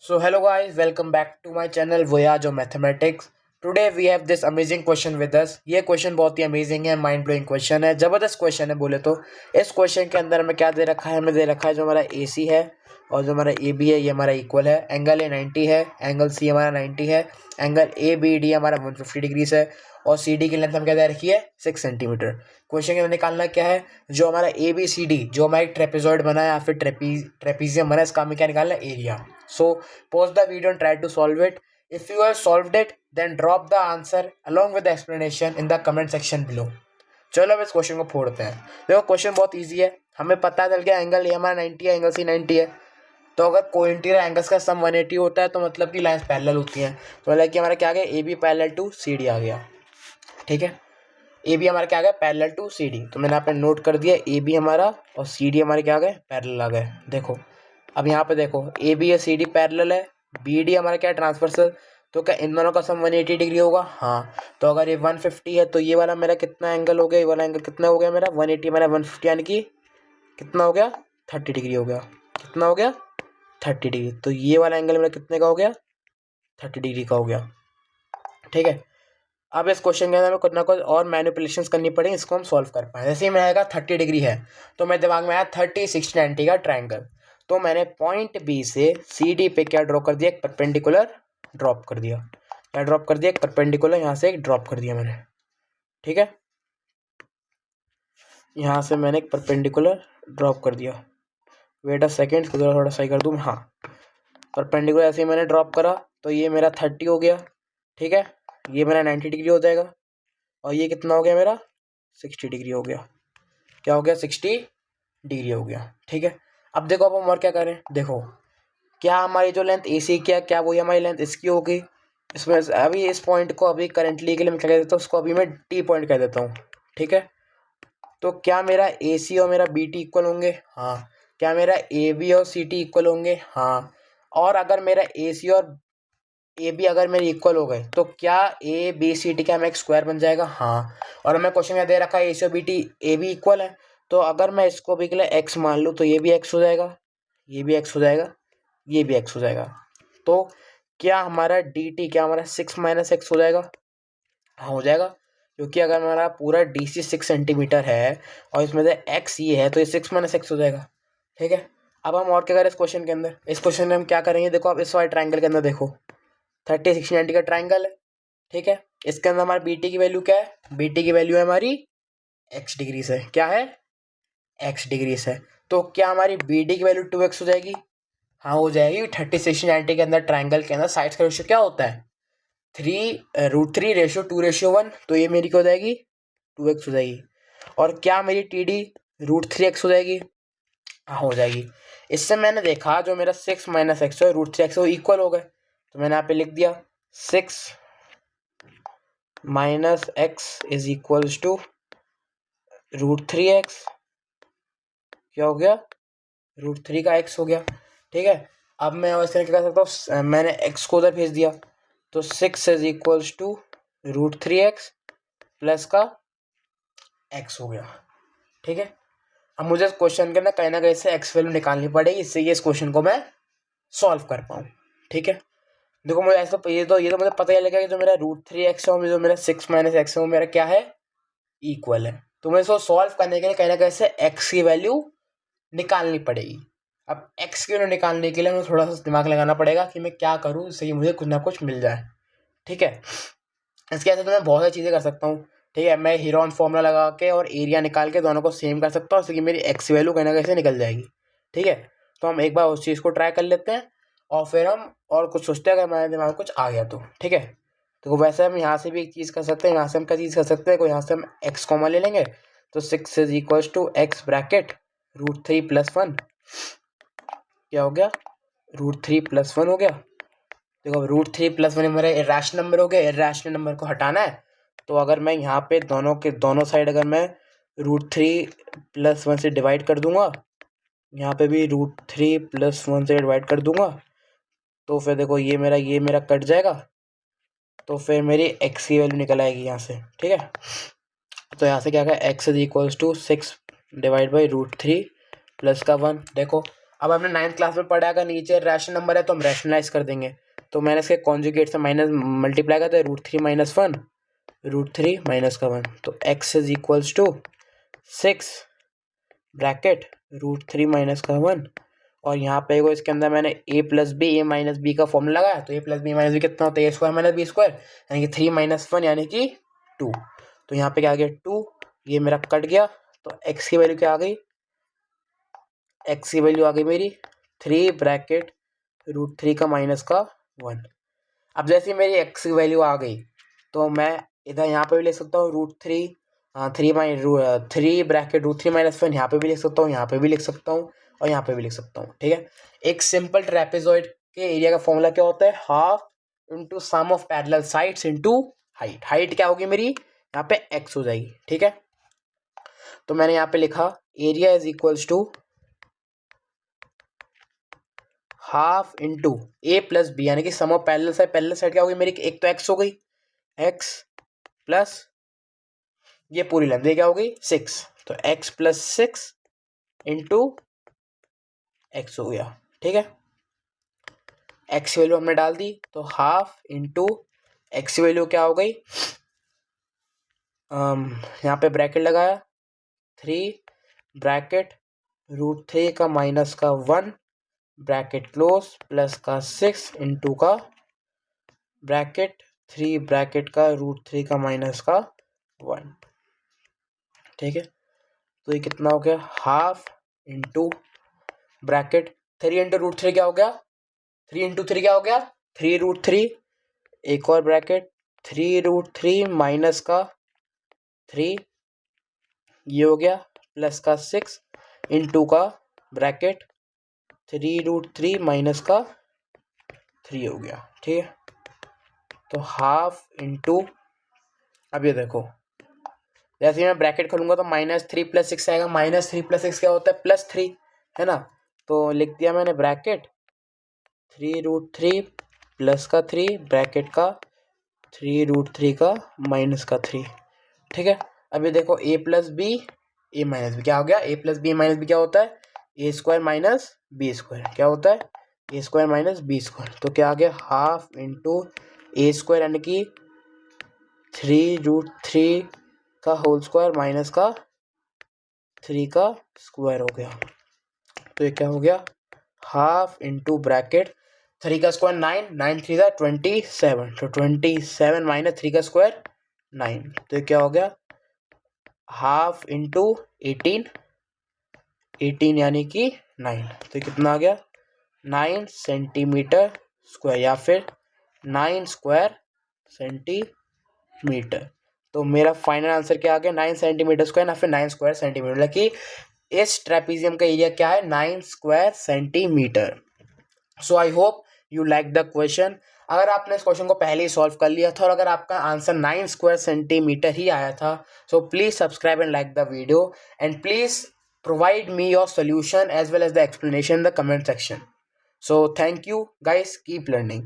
So hello guys, welcome back to my channel Voyage of Mathematics. Today we have this amazing question with us. ये question बहुत ही amazing है, mind blowing question है, जबरदस्त question है बोले तो। इस क्वेश्चन के अंदर हमें क्या दे रखा है? हमें दे रखा है जो हमारा ए सी है और जो हमारा ए बी है ये हमारा इक्वल है। एंगल ए 90 है, एंगल सी हमारा 90 है, एंगल ए बी डी हमारा 150 डिग्रीज है और सी डी की लेंथ हम क्या दे रखी है 6 सेंटीमीटर। क्वेश्चन के अंदर निकालना क्या है? जो हमारा ए बी सी डी जो हमारा ट्रेपेजॉइड बना है या फिर ट्रेपीजियम बना है, इसका हमें क्या निकालना है? Area. So pause the video and try to solve it. If you have solved it, then drop the answer along with the explanation in the comment section below. चलो अब इस क्वेश्चन को फोड़ते हैं। देखो क्वेश्चन बहुत इजी है, हमें पता चल गया एंगल ए हमारा 90 है, एंगल सी 90 है। तो अगर कोइंटीरियर एंगल्स का सम 180 होता है तो मतलब कि लाइंस पैरेलल होती हैं। तो मतलब कि हमारा क्या आ गया? A B parallel to C D आ गया। ठीक है, ए बी हमारा क्या आ गया? Parallel to C D. तो मैंने यहाँ पे नोट कर दिया, ए बी हमारा और सी डी हमारे क्या आ गए? पैरेलल आ गए। देखो अब यहाँ पे देखो, ए बी या सी डी पैरेलल है, बी डी हमारा क्या है? ट्रांसवर्सल। तो क्या इन दोनों का सम 180 डिग्री होगा? हाँ। तो अगर ये 150 है तो ये वाला मेरा कितना एंगल हो गया? ये वाला एंगल कितना हो गया मेरा? 180 मेरा 150 यानी कि कितना हो गया? 30 डिग्री हो गया। कितना हो गया? 30 डिग्री। तो ये वाला एंगल मेरा कितने का हो गया? 30 डिग्री का हो गया। ठीक है, अब इस क्वेश्चन के अंदर हमें कुछ ना कुछ और मैनिपुलेशंस करनी पड़ेगी, इसको हम सॉल्व कर पाए। जैसे ही मैं आएगा 30 डिग्री है तो मेरे दिमाग में आया 30 60 90 का ट्रायंगल। तो मैंने पॉइंट बी से सी डी पे क्या ड्रॉ कर दिया? एक परपेंडिकुलर ड्रॉप कर दिया। क्या ड्रॉप कर दिया? एक परपेंडिकुलर यहाँ से एक ड्रॉप कर दिया मैंने। ठीक है, यहाँ से मैंने एक परपेंडिकुलर ड्रॉप कर दिया। वेट अ सेकेंड, इसको थोड़ा सही कर दूँ। हाँ, परपेंडिकुलर ऐसे ही मैंने ड्रॉप करा तो ये मेरा 30 हो गया। ठीक है, ये मेरा 90 डिग्री हो जाएगा और ये कितना हो गया मेरा? 60 डिग्री हो गया। क्या हो गया? 60 डिग्री हो गया। ठीक है, अब देखो अब हम और क्या करें। देखो क्या हमारी जो लेंथ ए सी क्या वही हमारी लेंथ इसकी होगी? इसमें अभी इस पॉइंट को अभी करंटली के लिए मैं क्या कह देता हूँ? उसको अभी मैं टी पॉइंट कह देता हूँ। ठीक है, तो क्या मेरा ए सी और मेरा बी टी इक्वल होंगे? हाँ। क्या मेरा ए बी और सी टी इक्वल होंगे? हाँ। और अगर मेरा ए सी और ए बी अगर मेरे इक्वल हो गए तो क्या ए बी सी टी का एक स्क्वायर बन जाएगा? हाँ। और हमें क्वेश्चन में दे रखा है ए सी और B T A B equal है, तो अगर मैं इसको भी के लिए एक्स मान लूँ तो ये भी एक्स हो जाएगा, ये भी एक्स हो जाएगा, ये भी एक्स हो जाएगा। तो क्या हमारा डी टी क्या हमारा 6 माइनस एक्स हो जाएगा? हाँ हो जाएगा, क्योंकि अगर हमारा पूरा डी सी 6 सेंटीमीटर है और इसमें से एक्स ये है तो ये 6 माइनस एक्स हो जाएगा। ठीक है, अब हम और क्या करें इस क्वेश्चन के अंदर? इस क्वेश्चन में हम क्या करेंगे? देखो अब इस वाले ट्राइंगल के अंदर देखो 30 60 90 का ट्राइंगल है। ठीक है, इसके अंदर हमारी बी टी की वैल्यू क्या है? बी टी की वैल्यू है हमारी एक्स डिग्री से। क्या है? एक्स डिग्री से। तो क्या हमारी बी डी की वैल्यू 2x हो जाएगी? हाँ हो जाएगी। 30 60 90 के अंदर ट्राइंगल के अंदर साइड्स का रेशियो क्या होता है? 3√3:2:1। तो ये मेरी क्या हो जाएगी? 2x हो जाएगी। और क्या मेरी टी डी √3x हो जाएगी? हाँ हो जाएगी। इससे मैंने देखा जो मेरा 6 माइनस एक्स है √3x वो इक्वल हो गए, तो मैंने यहाँ पे लिख दिया 6 minus x is equals to √3x। क्या हो गया? √3 का x हो गया। ठीक है, अब मैं वैसे क्या कर सकता हूँ? मैंने x को उधर भेज दिया तो 6 is equals to √3x plus का x हो गया। ठीक है, अब मुझे इस क्वेश्चन के ना कहीं से x वैल्यू निकालनी पड़ेगी, इससे ये इस क्वेश्चन को मैं सॉल्व कर पाऊँ। ठीक है, देखो मुझे ऐसा ये तो मुझे पता ही लगा कि जो मेरा √3x है और जो मेरा 6 माइनस एक्स है वो मेरा क्या है? इक्वल है। तो मुझे इसको सॉल्व करने के लिए कहीं ना कहीं से x की वैल्यू निकालनी पड़ेगी। अब x की वैल्यू निकालने के लिए मुझे थोड़ा सा दिमाग लगाना पड़ेगा कि मैं क्या करूँ जिससे मुझे कुछ ना कुछ मिल जाए। ठीक है, इसके ऐसे तो मैं बहुत सारी चीज़ें कर सकता हूँ। ठीक है, मैं हीरोन फॉर्मूला लगा के और एरिया निकाल के दोनों को सेम कर सकता हूँ, इससे कि मेरी एक्स वैल्यू कहीं ना कहीं से निकल जाएगी। ठीक है, तो हम एक बार उस चीज़ को ट्राई कर लेते हैं और फिर हम और कुछ सोचते हैं अगर हमारे दिमाग में कुछ आ गया तो। ठीक है, तो वैसे हम यहाँ से भी एक चीज़ कर सकते हैं, यहाँ से हम क्या चीज़ कर सकते हैं? यहाँ से हम एक्स कॉमन ले लेंगे तो 6 is equals to x bracket √3 + 1। क्या हो गया? √3 + 1 हो गया। देखो √3 + 1 मेरा इरेशनल नंबर हो गया, इरेशनल नंबर को हटाना है तो अगर मैं यहाँ पे दोनों साइड अगर मैं √3 + 1 से डिवाइड कर दूंगा, यहाँ पे भी √3 + 1 से डिवाइड कर दूंगा, तो फिर देखो ये मेरा कट जाएगा, तो फिर मेरी एक्स की वैल्यू निकल आएगी यहाँ से। ठीक है, तो यहाँ से क्या है? X is equals to 6 divide by √3 plus का 1। देखो अब हमने 9th क्लास में पढ़ा, अगर नीचे रैशनल नंबर है तो हम रैशनलाइज कर देंगे। तो मैंने इसके कॉन्जुगेट से माइनस मल्टीप्लाई करते हैं, √3 - 1, √3 - 1, तो x is equals to 6 bracket √3 - 1, और यहाँ पे को इसके अंदर मैंने a + b a - b का फॉर्मूला लगाया, तो a + b - b कितना होता है, a² - b² यानी कि 3 - 1 यानी कि 2। तो यहाँ पे क्या आ गया 2, ये मेरा कट गया, तो x की वैल्यू क्या आ गई, x की वैल्यू आ गई मेरी 3 ब्रैकेट √3 का -1। अब जैसे मेरी x की वैल्यू आ गई तो मैं इधर यहाँ पे भी लिख सकता हूँ √3 3 ब्रैकेट √3 - 1, यहाँ पे भी लिख सकता हूँ, यहाँ पे भी लिख सकता हूँ, और यहाँ पे भी लिख सकता हूँ। ठीक है, एक सिंपल ट्रेपेजॉइड के एरिया का फॉर्मूला क्या होता है, half into sum of parallel sides into height. Height क्या होगी मेरी, यहाँ पे x हो जाएगी। ठीक है, तो मैंने यहाँ पे लिखा area is equals to half into a + b यानी कि sum of parallel side. Parallel side क्या होगी मेरी, एक तो x हो गई, x प्लस ये पूरी लेंथ, ये क्या हो गई 6, तो x + 6 इंटू x हो गया। ठीक है, x की वैल्यू हमने डाल दी, तो हाफ इंटू x की वैल्यू क्या हो गई, यहाँ पे ब्रैकेट लगाया 3 ब्रैकेट √3 का -1 ब्रैकेट क्लोज प्लस का 6 इंटू का ब्रैकेट 3 ब्रैकेट का √3 का -1। ठीक है, तो ये कितना हो गया, हाफ इंटू ब्रैकेट 3 इंटू √3 क्या हो गया, 3 इंटू 3 क्या हो गया 3 √3, एक और ब्रैकेट 3 √3 माइनस का 3, ये हो गया प्लस का 6 इंटू का ब्रैकेट 3 √3 माइनस का 3 हो गया। ठीक है, तो हाफ इंटू, अब ये देखो जैसे मैं ब्रैकेट खोलूंगा तो -3 + 6 आएगा, -3 + 6 क्या होता है +3, है ना, तो लिख दिया मैंने ब्रैकेट 3 √3 प्लस का 3 ब्रैकेट का 3 √3 का -3। ठीक है, अभी देखो a + b a - b क्या हो गया, a + b - b क्या होता है, a² - b², क्या होता है a² - b², तो क्या आ गया हाफ इंटू a² यानी कि 3 √3 का होल स्क्वायर माइनस का 3 का स्क्वायर हो गया। तो ये क्या हो गया, हाफ इंटू ब्रैकेट 3 का स्क्वायर 9, 9 3 का 27, तो 27 - 3 का स्क्वायर 9, तो ये क्या हो गया हाफ इंटू 18, 18 यानी कि 9, तो कितना आ गया 9 सेंटीमीटर स्क्वायर या फिर 9 स्क्वायर सेंटीमीटर। तो मेरा फाइनल आंसर क्या आ गया 9 सेंटीमीटर स्क्वायर या फिर 9 स्क्वायर सेंटीमीटर, मतलब कि इस ट्रेपीजियम का एरिया क्या है 9 square centimetre. So I hope you like the question. अगर आपने इस क्वेश्चन को पहले ही सॉल्व कर लिया था और अगर आपका आंसर 9 स्क्वायर सेंटीमीटर ही आया था, so please subscribe and like the video and please provide me your solution as well as the explanation in the comment section. So thank you guys, keep learning.